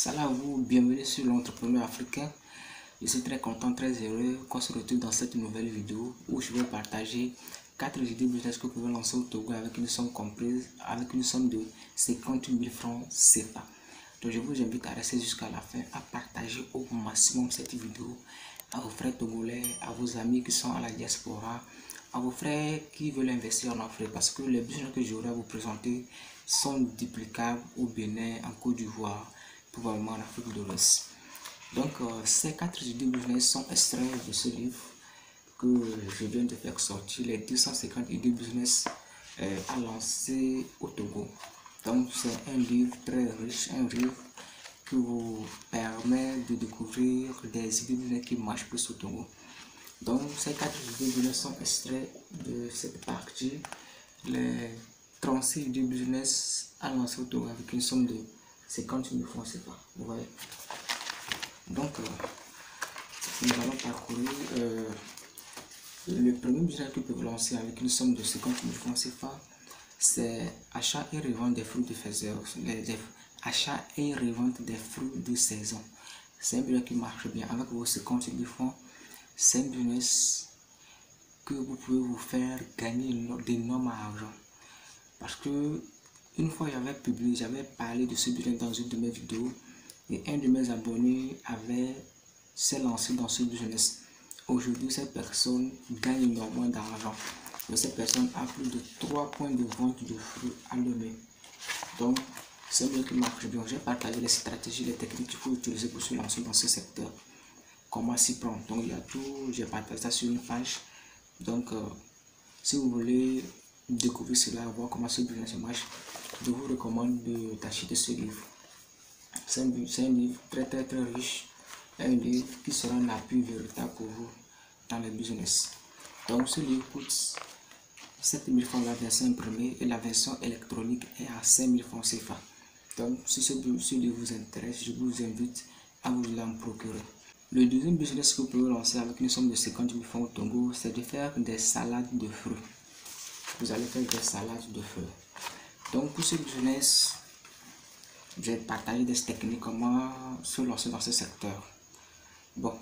Salut à vous, bienvenue sur l'entrepreneur africain. Je suis très content, très heureux qu'on se retrouve dans cette nouvelle vidéo où je vais partager 4 idées business que vous pouvez lancer au Togo avec une somme comprise, avec une somme de 50 000 francs CFA. Donc je vous invite à rester jusqu'à la fin, à partager au maximum cette vidéo à vos frères togolais, à vos amis qui sont à la diaspora, à vos frères qui veulent investir en Afrique, parce que les business que j'aurai à vous présenter sont duplicables au Bénin, en Côte d'Ivoire, probablement en Afrique de l'Ouest. Donc ces 4 idées business sont extraits de ce livre que je viens de faire sortir, les 250 idées business à lancer au Togo. Donc c'est un livre très riche, un livre qui vous permet de découvrir des idées business qui marchent plus au Togo. Donc ces 4 idées business sont extraits de cette partie, les 36 idées business à lancer au Togo avec une somme de 50 000 francs CFA. Vous voyez. Donc nous allons parcourir le premier business que vous pouvez lancer avec une somme de 50 000 francs CFA, c'est achat et revente des fruits de saison. Achat et revente des fruits de saison. C'est un business qui marche bien avec vos 50 000 francs. C'est un business que vous pouvez vous faire gagner d'énormes argent. Parce que une fois j'avais parlé de ce business dans une de mes vidéos et un de mes abonnés s'est lancé dans ce business. Aujourd'hui, cette personne gagne énormément d'argent. Cette personne a plus de 3 points de vente de fruits à l'année. Donc, c'est un business qui marche bien. J'ai partagé les stratégies, les techniques qu'il faut utiliser pour se lancer dans ce secteur. Comment s'y prendre. Donc, il y a tout. J'ai partagé ça sur une page. Donc, si vous voulez découvrir cela, voir comment ce business marche, je vous recommande d'acheter ce livre. C'est un livre très riche, un livre qui sera un appui véritable pour vous dans le business. Donc ce livre coûte 7 000 francs la version imprimée et la version électronique est à 5 000 francs CFA. Donc si ce livre vous intéresse, je vous invite à vous en procurer. Le deuxième business que vous pouvez lancer avec une somme de 50 000 francs au Togo, c'est de faire des salades de fruits. Vous allez faire des salades de fruits. Donc pour ce business, j'ai partagé des techniques comment se lancer dans ce secteur. Bon,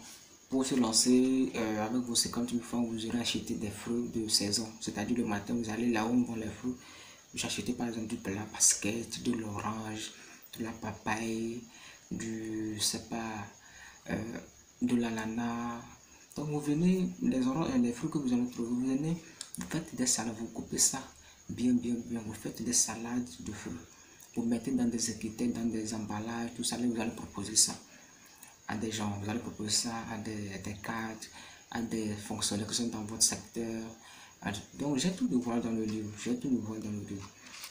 pour se lancer avec vos 50 000 francs, vous irez acheter des fruits de saison. C'est-à-dire le matin, vous allez là où on vend les fruits. Vous achetez par exemple de la basket, de l'orange, de la papaye, de l'ananas. Donc vous venez, les fruits que vous allez trouver, vous venez, vous faites des salades, vous coupez ça bien, vous faites des salades de fruits. Vous mettez dans des étiquettes, dans des emballages, tout ça, vous allez proposer ça à des gens, vous allez proposer ça à des cadres, à des fonctionnaires qui sont dans votre secteur. Donc j'ai tout devoir dans le livre,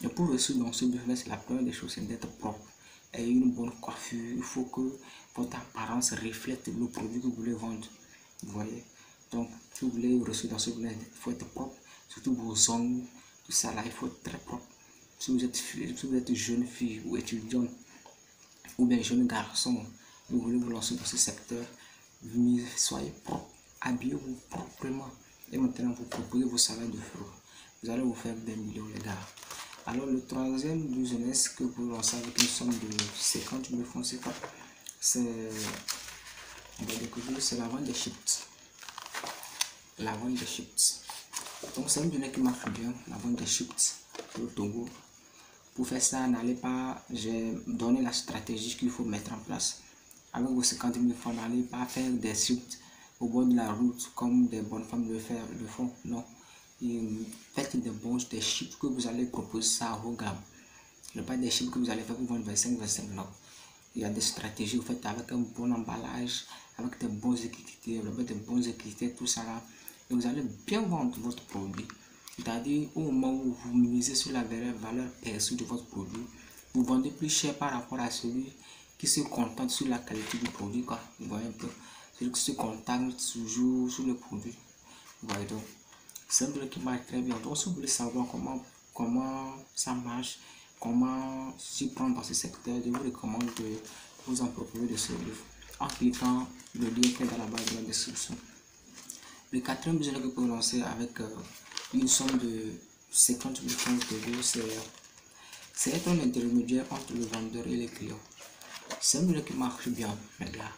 Et pour réussir dans ce business, la première des choses c'est d'être propre et une bonne coiffure. Il faut que votre apparence reflète le produit que vous voulez vendre. Vous voyez. Donc si vous voulez réussir dans ce business, il faut être propre, surtout vos ongles, tout ça là, il faut être très propre. Si vous êtes jeune fille ou étudiante ou bien jeune garçon, vous voulez vous lancer dans ce secteur, soyez propre, habillez-vous proprement et maintenant vous proposez vos salades de fruits. Vous allez vous faire des millions les gars. Alors le troisième business que vous lancez avec une somme de 50 000 francs CFA, c'est la vente des chips. La vente des chips. Donc c'est un business qui marche bien, la vente des chips au Togo. Pour faire ça, n'allez pas, j'ai donné la stratégie qu'il faut mettre en place. Avec vos 50 000 francs, n'allez pas faire des chips au bord de la route comme des bonnes femmes le font. Non. Faites des chips que vous allez proposer ça à vos gammes. Ne pas des chips que vous allez faire pour vendre 25, non. Il y a des stratégies, vous faites avec un bon emballage, avec des bons étiquettes, tout ça là. Et vous allez bien vendre votre produit. C'est-à-dire au moment où vous misez sur la valeur perçue de votre produit, vous vendez plus cher par rapport à celui qui se contente sur la qualité du produit, quoi. Vous voyez un peu, celui qui se contente toujours sur le produit. Vous voyez donc, c'est un truc qui marche très bien. Donc si vous voulez savoir comment ça marche, comment s'y prendre dans ce secteur, je vous recommande de vous en procurer de ce livre en cliquant le lien qui est dans la barre de la description. Le quatrième business que vous pouvez lancer avec une somme de 50 000 francs de euros, c'est être un intermédiaire entre le vendeur et les clients. C'est un modèle qui marche bien, les gars.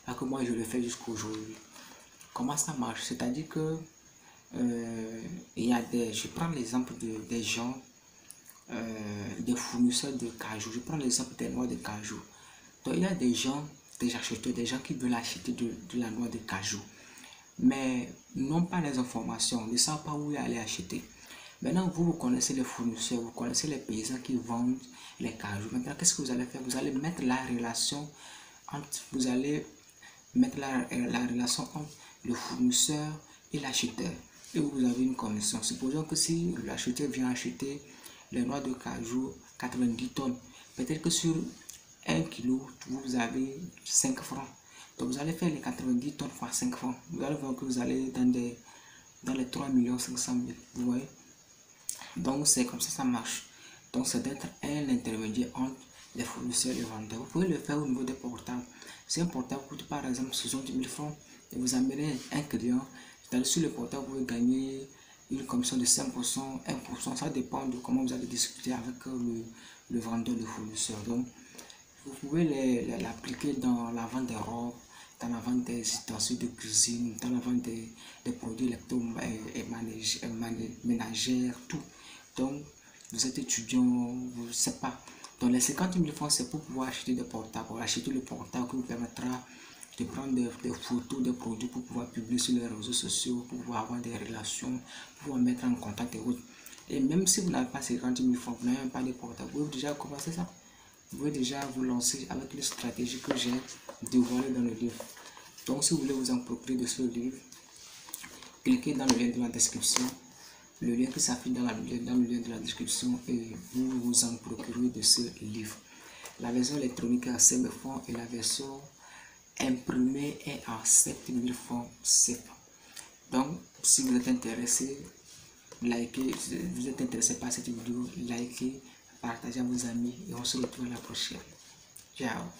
Là que moi je le fais jusqu'aujourd'hui. Comment ça marche? C'est-à-dire que il y a je prends l'exemple des gens, des fournisseurs de cajou. Je prends l'exemple des noix de cajou. Donc il y a des gens, des acheteurs, des gens qui veulent acheter de la noix de cajou, mais n'ont pas les informations, ne savent pas où aller acheter. Maintenant, vous connaissez les fournisseurs, vous connaissez les paysans qui vendent les cajous. Maintenant, qu'est-ce que vous allez faire? Vous allez mettre la relation entre, le fournisseur et l'acheteur. Et vous avez une commission. Supposons que si l'acheteur vient acheter les noix de cajou 90 tonnes, peut-être que sur 1 kilo, vous avez 5 francs. Donc vous allez faire les 90 tonnes fois 5 francs. Vous allez voir que vous allez dans les 3 500 000. Vous voyez? Donc c'est comme ça marche. Donc c'est d'être un intermédiaire entre les fournisseurs et les vendeurs. Vous pouvez le faire au niveau des portables. Si un portable coûte par exemple 70 000 francs et vous amenez un client, c'est-à-dire sur le portable vous pouvez gagner une commission de 5%, 1%. Ça dépend de comment vous allez discuter avec le vendeur, le fournisseur. Donc vous pouvez l'appliquer dans la vente des robes, dans la vente des ustensiles de cuisine, dans la vente des produits électroménagères, tout. Donc, vous êtes étudiant, vous ne savez pas. Donc, les 50 000 francs, c'est pour pouvoir acheter des portables, pour acheter le portable qui vous permettra de prendre des photos, des produits pour pouvoir publier sur les réseaux sociaux, pour pouvoir avoir des relations, pour pouvoir mettre en contact et autres. Et même si vous n'avez pas 50 000 francs, vous n'avez même pas de portable, vous pouvez déjà commencer ça. Vous pouvez déjà vous lancer avec les stratégies que j'ai dévoilées dans le livre. Donc, si vous voulez vous en procurer de ce livre, cliquez dans le lien de la description, le lien qui s'affiche dans le lien de la description, et vous vous en procurez de ce livre. La version électronique est à 5 000 francs et la version imprimée est à 7 000 francs CFA. Donc, si vous êtes intéressé, likez, si vous êtes intéressé par cette vidéo, likez, partagez à vos amis et on se retrouve à la prochaine. Ciao.